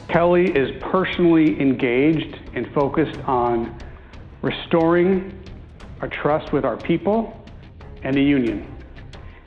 Kelly is personally engaged and focused on restoring our trust with our people and the union.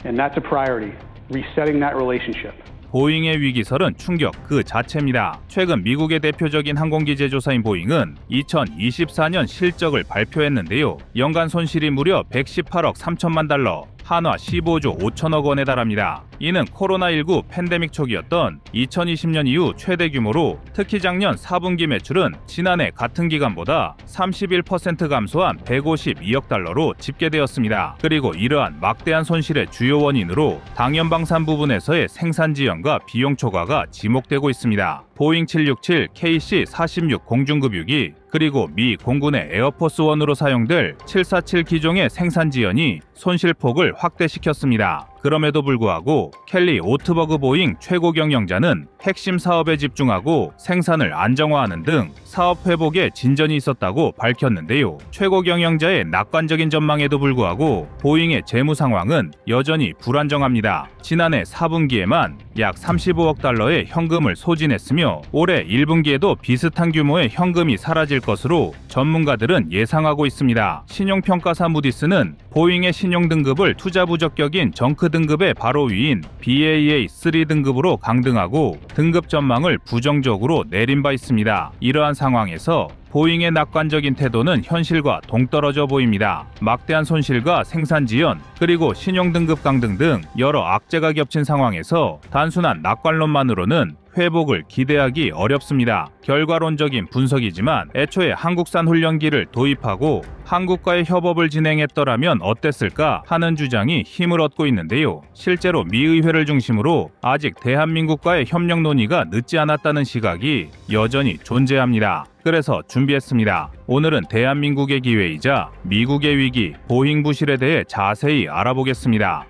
And that's a priority, resetting that relationship. 보잉의 위기설은 충격 그 자체입니다. 최근 미국의 대표적인 항공기 제조사인 보잉은 2024년 실적을 발표했는데요. 연간 손실이 무려 118억 3천만 달러, 한화 15조 5천억 원에 달합니다. 이는 코로나19 팬데믹 초기였던 2020년 이후 최대 규모로 특히 작년 4분기 매출은 지난해 같은 기간보다 31% 감소한 152억 달러로 집계되었습니다. 그리고 이러한 막대한 손실의 주요 원인으로 당연 방산 부분에서의 생산 지연과 비용 초과가 지목되고 있습니다. 보잉 767 KC-46 공중급유기 그리고 미 공군의 에어포스1으로 사용될 747 기종의 생산 지연이 손실폭을 확대시켰습니다. 그럼에도 불구하고 켈리 오트버그 보잉 최고 경영자는 핵심 사업에 집중하고 생산을 안정화하는 등 사업 회복에 진전이 있었다고 밝혔는데요. 최고 경영자의 낙관적인 전망에도 불구하고 보잉의 재무 상황은 여전히 불안정합니다. 지난해 4분기에만 약 35억 달러의 현금을 소진했으며 올해 1분기에도 비슷한 규모의 현금이 사라질 것으로 전문가들은 예상하고 있습니다. 신용평가사 무디스는 보잉의 신용 등급을 투자 부적격인 정크 등급의 바로 위인 Baa3 등급으로 강등하고 등급 전망을 부정적으로 내린 바 있습니다. 이러한 상황에서 보잉의 낙관적인 태도는 현실과 동떨어져 보입니다. 막대한 손실과 생산 지연, 그리고 신용 등급 강등 등 여러 악재가 겹친 상황에서 단순한 낙관론만으로는 회복을 기대하기 어렵습니다. 결과론적인 분석이지만 애초에 한국산 훈련기를 도입하고 한국과의 협업을 진행했더라면 어땠을까 하는 주장이 힘을 얻고 있는데요. 실제로 미 의회를 중심으로 아직 대한민국과의 협력 논의가 늦지 않았다는 시각이 여전히 존재합니다. 그래서 준비했습니다. 오늘은 대한민국의 기회이자 미국의 위기, 보잉 부실에 대해 자세히 알아보겠습니다.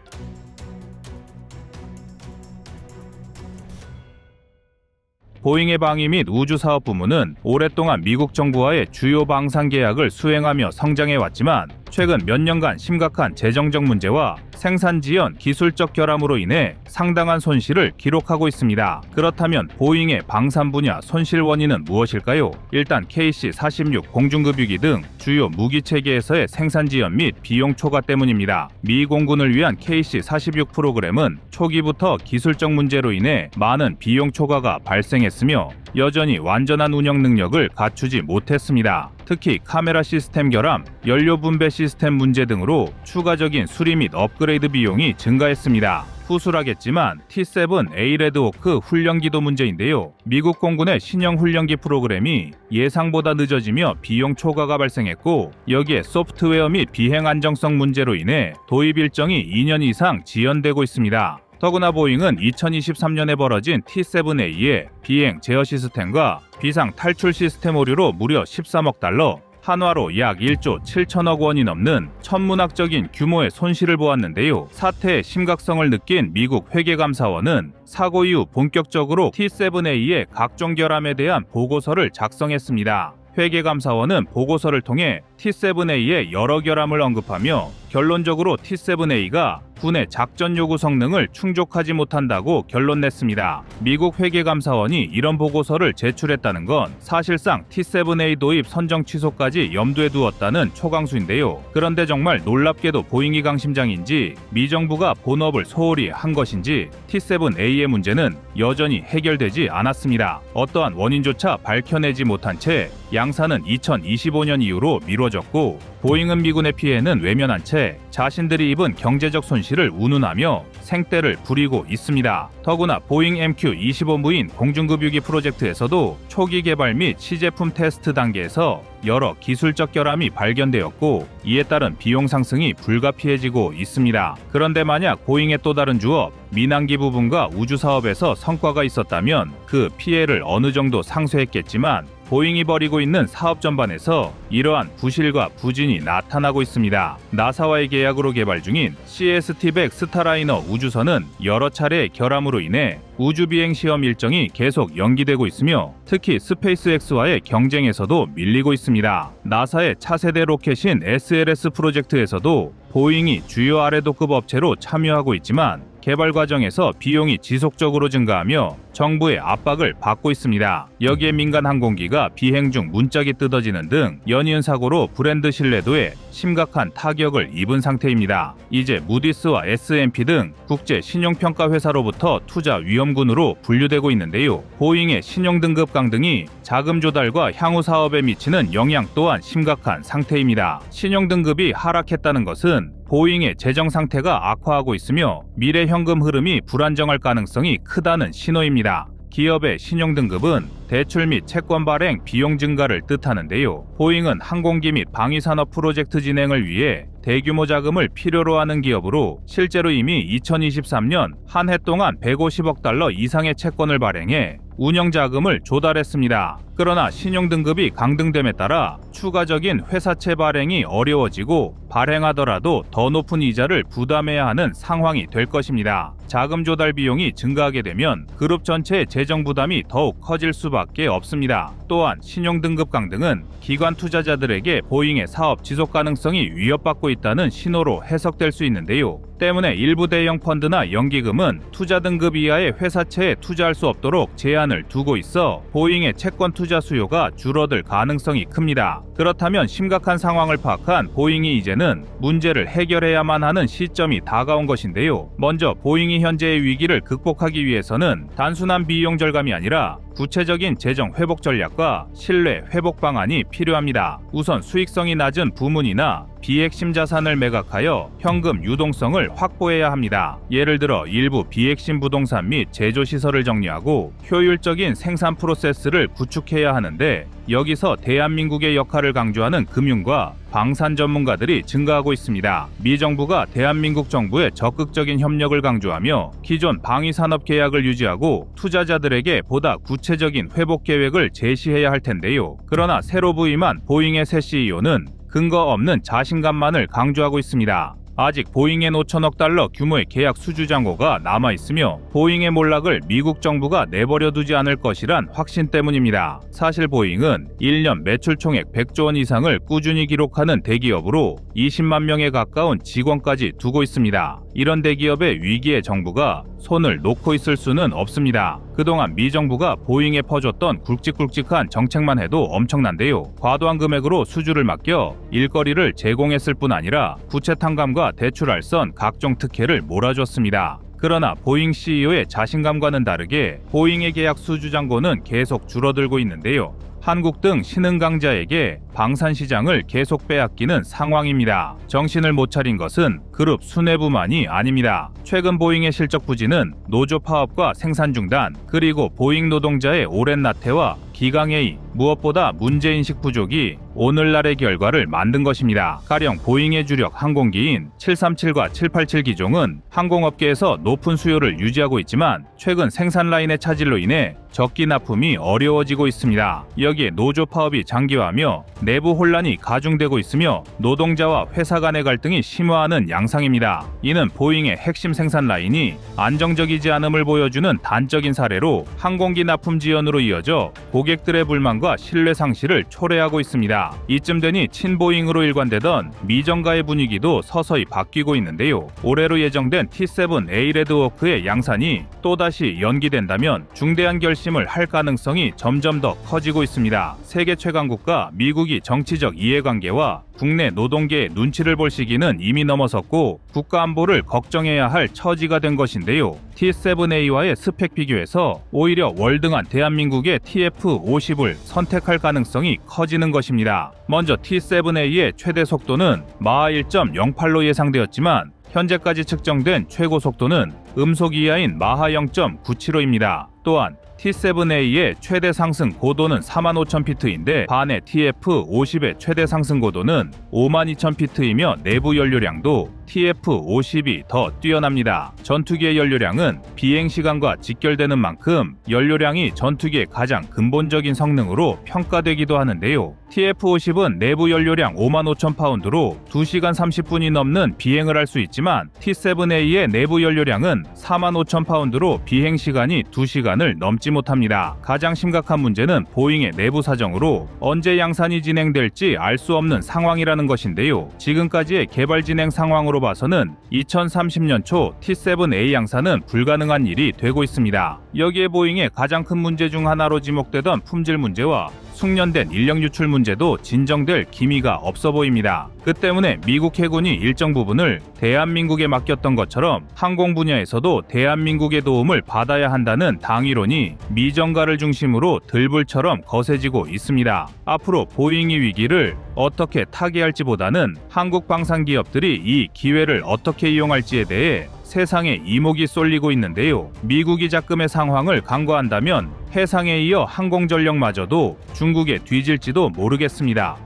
보잉의 방위 및 우주사업 부문은 오랫동안 미국 정부와의 주요 방산 계약을 수행하며 성장해왔지만 최근 몇 년간 심각한 재정적 문제와 생산 지연, 기술적 결함으로 인해 상당한 손실을 기록하고 있습니다. 그렇다면 보잉의 방산 분야 손실 원인은 무엇일까요? 일단 KC-46 공중급유기 등 주요 무기 체계에서의 생산 지연 및 비용 초과 때문입니다. 미 공군을 위한 KC-46 프로그램은 초기부터 기술적 문제로 인해 많은 비용 초과가 발생했으며 여전히 완전한 운영 능력을 갖추지 못했습니다. 특히 카메라 시스템 결함, 연료 분배 시스템 문제 등으로 추가적인 수리 및 업그레이드 비용이 증가했습니다. 후술하겠지만 T-7 A-레드호크 훈련기도 문제인데요. 미국 공군의 신형 훈련기 프로그램이 예상보다 늦어지며 비용 초과가 발생했고 여기에 소프트웨어 및 비행 안정성 문제로 인해 도입 일정이 2년 이상 지연되고 있습니다. 더구나 보잉은 2023년에 벌어진 T-7A의 비행 제어 시스템과 비상 탈출 시스템 오류로 무려 13억 달러, 한화로 약 1조 7천억 원이 넘는 천문학적인 규모의 손실을 보았는데요. 사태의 심각성을 느낀 미국 회계감사원은 사고 이후 본격적으로 T-7A의 각종 결함에 대한 보고서를 작성했습니다. 회계감사원은 보고서를 통해 T-7A의 여러 결함을 언급하며 결론적으로 T-7A가 군의 작전 요구 성능을 충족하지 못한다고 결론 냈습니다. 미국 회계감사원이 이런 보고서를 제출했다는 건 사실상 T-7A 도입 선정 취소까지 염두에 두었다는 초강수인데요. 그런데 정말 놀랍게도 보잉이 강심장인지 미 정부가 본업을 소홀히 한 것인지 T-7A의 문제는 여전히 해결되지 않았습니다. 어떠한 원인조차 밝혀내지 못한 채 양산은 2025년 이후로 미뤄졌고 보잉은 미군의 피해는 외면한 채 자신들이 입은 경제적 손실을 운운하며 생떼를 부리고 있습니다. 더구나 보잉 MQ-25무인 공중급유기 프로젝트에서도 초기 개발 및 시제품 테스트 단계에서 여러 기술적 결함이 발견되었고 이에 따른 비용 상승이 불가피해지고 있습니다. 그런데 만약 보잉의 또 다른 주업, 민항기 부분과 우주사업에서 성과가 있었다면 그 피해를 어느 정도 상쇄했겠지만 보잉이 벌이고 있는 사업 전반에서 이러한 부실과 부진이 나타나고 있습니다. 나사와의 계약으로 개발 중인 CST-100 스타라이너 우주선은 여러 차례의 결함으로 인해 우주비행 시험 일정이 계속 연기되고 있으며 특히 스페이스X와의 경쟁에서도 밀리고 있습니다. 나사의 차세대 로켓인 SLS 프로젝트에서도 보잉이 주요 아래도급 업체로 참여하고 있지만 개발 과정에서 비용이 지속적으로 증가하며 정부의 압박을 받고 있습니다. 여기에 민간 항공기가 비행 중 문짝이 뜯어지는 등 연이은 사고로 브랜드 신뢰도에 심각한 타격을 입은 상태입니다. 이제 무디스와 S&P 등 국제 신용평가 회사로부터 투자 위험군으로 분류되고 있는데요. 보잉의 신용등급 강등이 자금 조달과 향후 사업에 미치는 영향 또한 심각한 상태입니다. 신용등급이 하락했다는 것은 보잉의 재정 상태가 악화하고 있으며 미래 현금 흐름이 불안정할 가능성이 크다는 신호입니다. 기업의 신용등급은 대출 및 채권 발행 비용 증가를 뜻하는데요. 보잉은 항공기 및 방위산업 프로젝트 진행을 위해 대규모 자금을 필요로 하는 기업으로 실제로 이미 2023년 한 해 동안 150억 달러 이상의 채권을 발행해 운영 자금을 조달했습니다. 그러나 신용등급이 강등됨에 따라 추가적인 회사채 발행이 어려워지고 발행하더라도 더 높은 이자를 부담해야 하는 상황이 될 것입니다. 자금 조달 비용이 증가하게 되면 그룹 전체의 재정 부담이 더욱 커질 수밖에 없습니다. 또한 신용등급 강등은 기관 투자자들에게 보잉의 사업 지속 가능성이 위협받고 있다는 신호로 해석될 수 있는데요. 때문에 일부 대형 펀드나 연기금은 투자 등급 이하의 회사채에 투자할 수 없도록 제한을 두고 있어 보잉의 채권 투자 수요가 줄어들 가능성이 큽니다. 그렇다면 심각한 상황을 파악한 보잉이 이제는 문제를 해결해야만 하는 시점이 다가온 것인데요. 먼저 보잉이 현재의 위기를 극복하기 위해서는 단순한 비용 절감이 아니라 구체적인 재정 회복 전략과 신뢰 회복 방안이 필요합니다. 우선 수익성이 낮은 부문이나 비핵심 자산을 매각하여 현금 유동성을 확보해야 합니다. 예를 들어 일부 비핵심 부동산 및 제조시설을 정리하고 효율적인 생산 프로세스를 구축해야 하는데 여기서 대한민국의 역할을 강조하는 금융과 방산 전문가들이 증가하고 있습니다. 미 정부가 대한민국 정부의 적극적인 협력을 강조하며 기존 방위산업 계약을 유지하고 투자자들에게 보다 구체적인 회복 계획을 제시해야 할 텐데요. 그러나 새로 부임한 보잉의 새 CEO는 근거 없는 자신감만을 강조하고 있습니다. 아직 보잉엔 5천억 달러 규모의 계약 수주 잔고가 남아있으며 보잉의 몰락을 미국 정부가 내버려 두지 않을 것이란 확신 때문입니다. 사실 보잉은 1년 매출 총액 100조 원 이상을 꾸준히 기록하는 대기업으로 20만 명에 가까운 직원까지 두고 있습니다. 이런 대기업의 위기에 정부가 손을 놓고 있을 수는 없습니다. 그동안 미 정부가 보잉에 퍼줬던 굵직굵직한 정책만 해도 엄청난데요. 과도한 금액으로 수주를 맡겨 일거리를 제공했을 뿐 아니라 부채 탕감과 대출 알선 각종 특혜를 몰아줬습니다. 그러나 보잉 CEO의 자신감과는 다르게 보잉의 계약 수주 잔고는 계속 줄어들고 있는데요. 한국 등 신흥 강자에게 방산 시장을 계속 빼앗기는 상황입니다. 정신을 못 차린 것은 그룹 수뇌부만이 아닙니다. 최근 보잉의 실적 부진은 노조 파업과 생산 중단, 그리고 보잉 노동자의 오랜 나태와 기강회의, 무엇보다 문제인식 부족이 오늘날의 결과를 만든 것입니다. 가령 보잉의 주력 항공기인 737과 787 기종은 항공업계에서 높은 수요를 유지하고 있지만 최근 생산 라인의 차질로 인해 적기 납품이 어려워지고 있습니다. 여기에 노조 파업이 장기화하며 내부 혼란이 가중되고 있으며 노동자와 회사 간의 갈등이 심화하는 양상입니다. 이는 보잉의 핵심 생산 라인이 안정적이지 않음을 보여주는 단적인 사례로 항공기 납품 지연으로 이어져 고객들의 불만과 신뢰 상실을 초래하고 있습니다. 이쯤 되니 친보잉으로 일관되던 미정가의 분위기도 서서히 바뀌고 있는데요. 올해로 예정된 T7A 레드워크의 양산이 또다시 연기된다면 중대한 결심을 할 가능성이 점점 더 커지고 있습니다. 세계 최강국과 미국이 정치적 이해관계와 국내 노동계의 눈치를 볼 시기는 이미 넘어섰고 국가안보를 걱정해야 할 처지가 된 것인데요. T7A와의 스펙 비교에서 오히려 월등한 대한민국의 TF50을 선택할 가능성이 커지는 것입니다. 먼저 T7A의 최대 속도는 마하 1.08로 예상되었지만 현재까지 측정된 최고 속도는 음속 이하인 마하 0.97호입니다. 또한 T7A의 최대 상승 고도는 45,000피트인데 반해 TF50의 최대 상승 고도는 52,000피트이며 내부 연료량도 TF50이 더 뛰어납니다. 전투기의 연료량은 비행시간과 직결되는 만큼 연료량이 전투기의 가장 근본적인 성능으로 평가되기도 하는데요. TF50은 내부 연료량 55,000파운드로 2시간 30분이 넘는 비행을 할 수 있지만 T7A의 내부 연료량은 45,000파운드로 비행시간이 2시간을 넘지 잡지 못합니다. 가장 심각한 문제는 보잉의 내부 사정으로 언제 양산이 진행될지 알 수 없는 상황이라는 것인데요. 지금까지의 개발 진행 상황으로 봐서는 2030년 초 T7A 양산은 불가능한 일이 되고 있습니다. 여기에 보잉의 가장 큰 문제 중 하나로 지목되던 품질 문제와 숙련된 인력 유출 문제도 진정될 기미가 없어 보입니다. 그 때문에 미국 해군이 일정 부분을 대한민국에 맡겼던 것처럼 항공 분야에서도 대한민국의 도움을 받아야 한다는 당위론이 미정가를 중심으로 들불처럼 거세지고 있습니다. 앞으로 보잉의 위기를 어떻게 타개할지보다는 한국 방산 기업들이 이 기회를 어떻게 이용할지에 대해 세상에 이목이 쏠리고 있는데요. 미국이 작금의 상황을 간과한다면 해상에 이어 항공전력마저도 중국에 뒤질지도 모르겠습니다.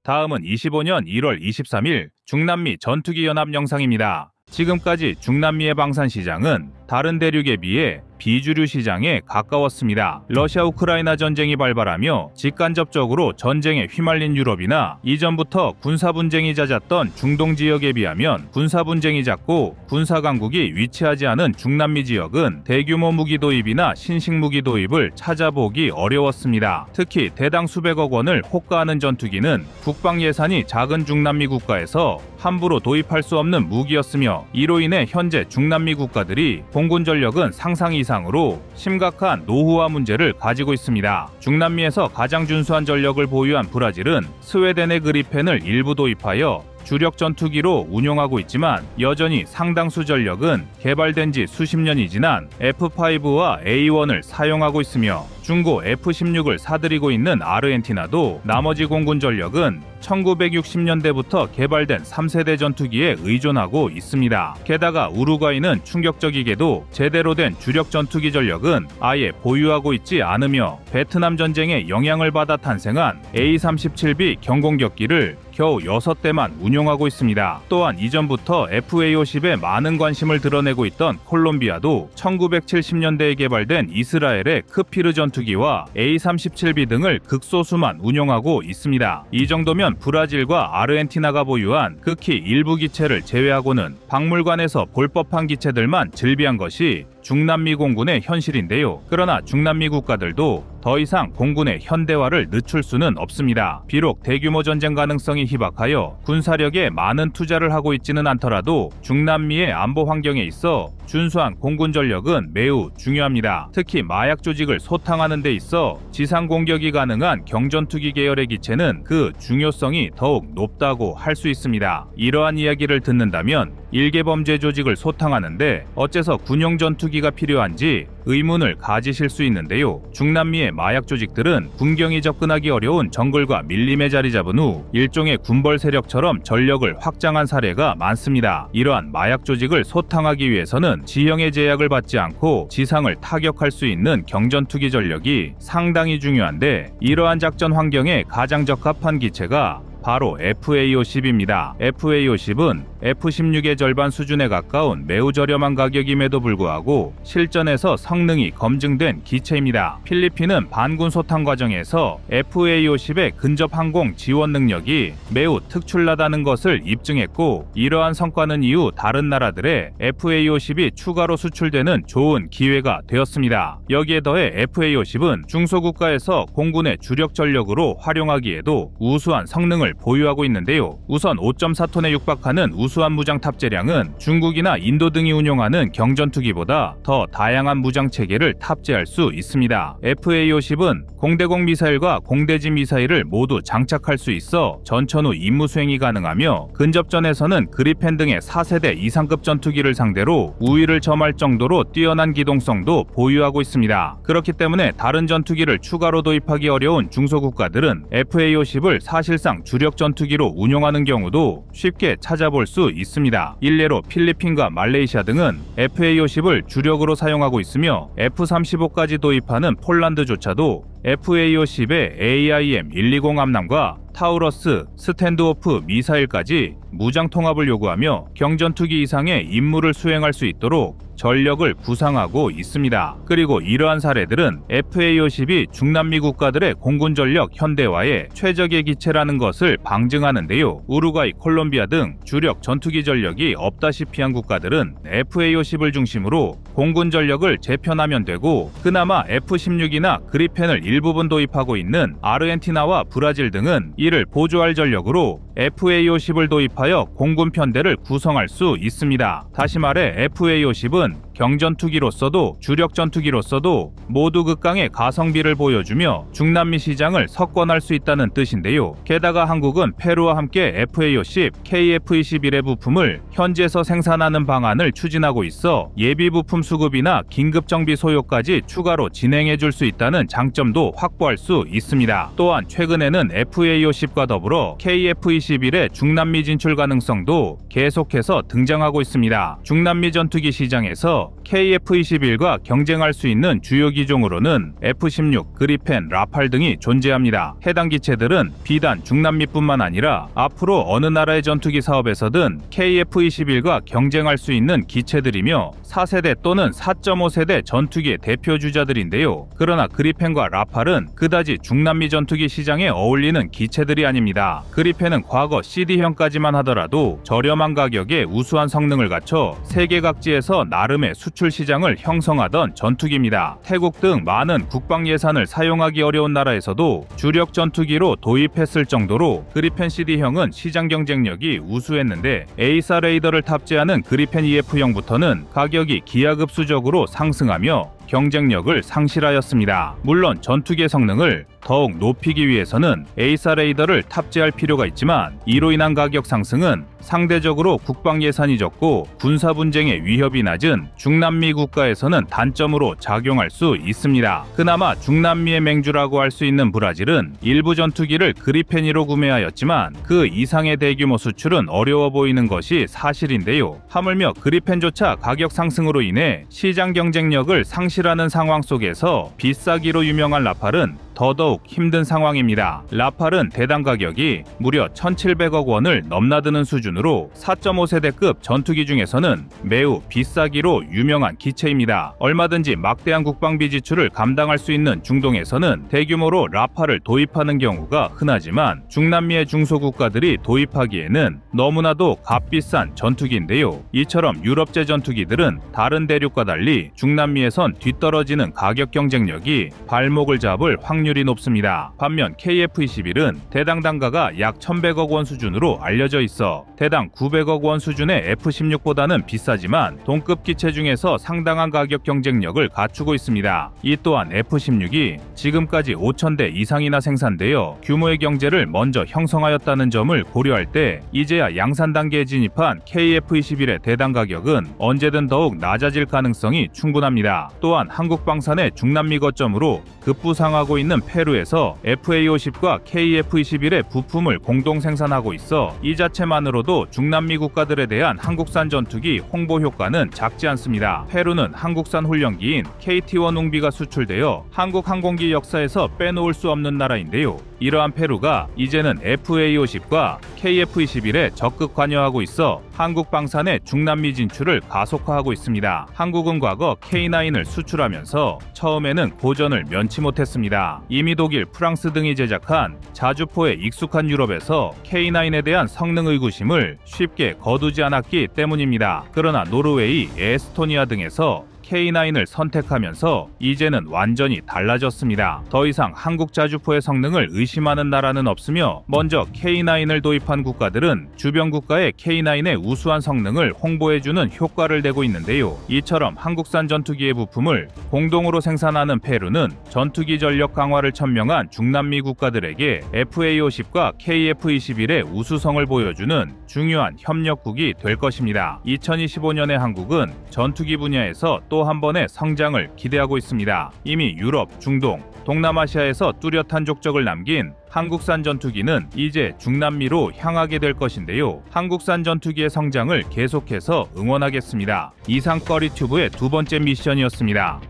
다음은 25년 1월 23일 중남미 전투기 연합 영상입니다. 지금까지 중남미의 방산 시장은 다른 대륙에 비해 비주류 시장에 가까웠습니다. 러시아 우크라이나 전쟁이 발발하며 직간접적으로 전쟁에 휘말린 유럽이나 이전부터 군사 분쟁이 잦았던 중동 지역에 비하면 군사 분쟁이 잦고 군사 강국이 위치하지 않은 중남미 지역은 대규모 무기 도입이나 신식 무기 도입을 찾아보기 어려웠습니다. 특히 대당 수백억 원을 호가하는 전투기는 국방 예산이 작은 중남미 국가에서 함부로 도입할 수 없는 무기였으며 이로 인해 현재 중남미 국가들이 공군 전력은 상상 이상으로 심각한 노후화 문제를 가지고 있습니다. 중남미에서 가장 준수한 전력을 보유한 브라질은 스웨덴의 그리펜을 일부 도입하여 주력 전투기로 운용하고 있지만 여전히 상당수 전력은 개발된 지 수십 년이 지난 F5와 A1을 사용하고 있으며 중고 F16을 사들이고 있는 아르헨티나도 나머지 공군 전력은 1960년대부터 개발된 3세대 전투기에 의존하고 있습니다. 게다가 우루과이는 충격적이게도 제대로 된 주력 전투기 전력은 아예 보유하고 있지 않으며 베트남 전쟁에 영향을 받아 탄생한 A-37B 경공격기를 겨우 6대만 운용하고 있습니다. 또한 이전부터 FA-50에 많은 관심을 드러내고 있던 콜롬비아도 1970년대에 개발된 이스라엘의 크피르 전투기와 A-37B 등을 극소수만 운용하고 있습니다. 이 정도면 브라질과 아르헨티나가 보유한 극히 일부 기체를 제외하고는 박물관에서 볼 법한 기체들만 즐비한 것이 중남미 공군의 현실인데요. 그러나 중남미 국가들도 더 이상 공군의 현대화를 늦출 수는 없습니다. 비록 대규모 전쟁 가능성이 희박하여 군사력에 많은 투자를 하고 있지는 않더라도 중남미의 안보 환경에 있어 준수한 공군 전력은 매우 중요합니다. 특히 마약 조직을 소탕하는 데 있어 지상 공격이 가능한 경전투기 계열의 기체는 그 중요성이 더욱 높다고 할 수 있습니다. 이러한 이야기를 듣는다면 일개 범죄 조직을 소탕하는데 어째서 군용 전투기가 필요한지 의문을 가지실 수 있는데요. 중남미의 마약 조직들은 군경이 접근하기 어려운 정글과 밀림에 자리 잡은 후 일종의 군벌 세력처럼 전력을 확장한 사례가 많습니다. 이러한 마약 조직을 소탕하기 위해서는 지형의 제약을 받지 않고 지상을 타격할 수 있는 경전투기 전력이 상당히 중요한데 이러한 작전 환경에 가장 적합한 기체가 바로 FA-50입니다. FA-50은 F-16의 절반 수준에 가까운 매우 저렴한 가격임에도 불구하고 실전에서 성능이 검증된 기체입니다. 필리핀은 반군 소탕 과정에서 FA-50의 근접 항공 지원 능력이 매우 특출나다는 것을 입증했고 이러한 성과는 이후 다른 나라들의 FA-50이 추가로 수출되는 좋은 기회가 되었습니다. 여기에 더해 FA-50은 중소국가에서 공군의 주력 전력으로 활용하기에도 우수한 성능을 보유하고 있는데요. 우선 5.4톤에 육박하는 우수한 무장 탑재량은 중국이나 인도 등이 운용하는 경전투기보다 더 다양한 무장 체계를 탑재할 수 있습니다. FA-50은 공대공 미사일과 공대지 미사일을 모두 장착할 수 있어 전천 후 임무 수행이 가능하며 근접전에서는 그리펜 등의 4세대 이상급 전투기를 상대로 우위를 점할 정도로 뛰어난 기동성도 보유하고 있습니다. 그렇기 때문에 다른 전투기를 추가로 도입하기 어려운 중소국가들은 FA-50을 사실상 주력 전투기로 운용하는 경우도 쉽게 찾아볼 수 있습니다. 일례로 필리핀과 말레이시아 등은 FA-50을 주력으로 사용하고 있으며 F-35까지 도입하는 폴란드조차도 FA-50의 AIM-120 함남과 타우러스, 스탠드오프 미사일까지 무장 통합을 요구하며 경전투기 이상의 임무를 수행할 수 있도록 전력을 구상하고 있습니다. 그리고 이러한 사례들은 FA-50이 중남미 국가들의 공군 전력 현대화에 최적의 기체라는 것을 방증하는데요. 우루과이, 콜롬비아 등 주력 전투기 전력이 없다시피 한 국가들은 FA-50을 중심으로 공군 전력을 재편하면 되고, 그나마 F-16이나 그리펜을 일부분 도입하고 있는 아르헨티나와 브라질 등은 이를 보조할 전력으로 FA-50을 도입하여 공군 편대를 구성할 수 있습니다. 다시 말해 FA-50은 경전투기로서도 주력 전투기로서도 모두 극강의 가성비를 보여주며 중남미 시장을 석권할 수 있다는 뜻인데요. 게다가 한국은 페루와 함께 FA-50, KF-21의 부품을 현지에서 생산하는 방안을 추진하고 있어 예비 부품 수급이나 긴급 정비 소요까지 추가로 진행해 줄 수 있다는 장점도 확보할 수 있습니다. 또한 최근에는 FA-50과 더불어 KF-21의 중남미 진출 가능성도 계속해서 등장하고 있습니다. 중남미 전투기 시장에서 KF-21과 경쟁할 수 있는 주요 기종으로는 F-16, 그리펜, 라팔 등이 존재합니다. 해당 기체들은 비단 중남미뿐만 아니라 앞으로 어느 나라의 전투기 사업에서든 KF-21과 경쟁할 수 있는 기체들이며 4세대 또는 4.5세대 전투기의 대표 주자들인데요. 그러나 그리펜과 라팔은 그다지 중남미 전투기 시장에 어울리는 기체들이 아닙니다. 그리펜은 과거 CD형까지만 하더라도 저렴한 가격에 우수한 성능을 갖춰 세계 각지에서 나름의 수출 시장을 형성하던 전투기입니다. 태국 등 많은 국방 예산을 사용하기 어려운 나라에서도 주력 전투기로 도입했을 정도로 그리펜 CD형은 시장 경쟁력이 우수했는데, 에이사 레이더를 탑재하는 그리펜 EF형부터는 가격이 기하급수적으로 상승하며 경쟁력을 상실하였습니다. 물론 전투기의 성능을 더욱 높이기 위해서는 에이사 레이더를 탑재할 필요가 있지만, 이로 인한 가격 상승은 상대적으로 국방 예산이 적고 군사 분쟁의 위협이 낮은 중남미 국가에서는 단점으로 작용할 수 있습니다. 그나마 중남미의 맹주라고 할 수 있는 브라질은 일부 전투기를 그리펜이로 구매하였지만 그 이상의 대규모 수출은 어려워 보이는 것이 사실인데요. 하물며 그리펜조차 가격 상승으로 인해 시장 경쟁력을 상실하는 상황 속에서 비싸기로 유명한 라팔은 더더욱 힘든 상황입니다. 라팔은 대당 가격이 무려 1,700억 원을 넘나드는 수준으로 4.5세대급 전투기 중에서는 매우 비싸기로 유명한 기체입니다. 얼마든지 막대한 국방비 지출을 감당할 수 있는 중동에서는 대규모로 라팔을 도입하는 경우가 흔하지만, 중남미의 중소국가들이 도입하기에는 너무나도 값비싼 전투기인데요. 이처럼 유럽제 전투기들은 다른 대륙과 달리 중남미에선 뒤떨어지는 가격 경쟁력이 발목을 잡을 확률이 높습니다. 반면 KF-21은 대당 단가가 약 1,100억 원 수준으로 알려져 있어 대당 900억 원 수준의 F-16보다는 비싸지만 동급 기체 중에서 상당한 가격 경쟁력을 갖추고 있습니다. 이 또한 F-16이 지금까지 5,000대 이상이나 생산되어 규모의 경제를 먼저 형성하였다는 점을 고려할 때 이제야 양산 단계에 진입한 KF-21의 대당 가격은 언제든 더욱 낮아질 가능성이 충분합니다. 또한 한국 방산의 중남미 거점으로 급부상하고 있는 페루에서 FA-50과 KF-21의 부품을 공동 생산하고 있어 이 자체만으로도 중남미 국가들에 대한 한국산 전투기 홍보 효과는 작지 않습니다. 페루는 한국산 훈련기인 KT-1 웅비가 수출되어 한국 항공기 역사에서 빼놓을 수 없는 나라인데요. 이러한 페루가 이제는 FA-50과 KF-21에 적극 관여하고 있어 한국 방산의 중남미 진출을 가속화하고 있습니다. 한국은 과거 K9을 수출하면서 처음에는 고전을 면치 못했습니다. 이미 독일, 프랑스 등이 제작한 자주포에 익숙한 유럽에서 K9에 대한 성능 의구심을 쉽게 거두지 않았기 때문입니다. 그러나 노르웨이, 에스토니아 등에서 K9을 선택하면서 이제는 완전히 달라졌습니다. 더 이상 한국 자주포의 성능을 의심하는 나라는 없으며 먼저 K9을 도입한 국가들은 주변 국가의 K9의 우수한 성능을 홍보해주는 효과를 내고 있는데요. 이처럼 한국산 전투기의 부품을 공동으로 생산하는 페루는 전투기 전력 강화를 천명한 중남미 국가들에게 FA-50과 KF-21의 우수성을 보여주는 중요한 협력국이 될 것입니다. 2025년에 한국은 전투기 분야에서 또 한 번의 성장을 기대하고 있습니다. 이미 유럽, 중동, 동남아시아에서 뚜렷한 족적을 남긴 한국산 전투기는 이제 중남미로 향하게 될 것인데요. 한국산 전투기의 성장을 계속해서 응원하겠습니다. 이상 꺼리튜브의 두 번째 미션이었습니다.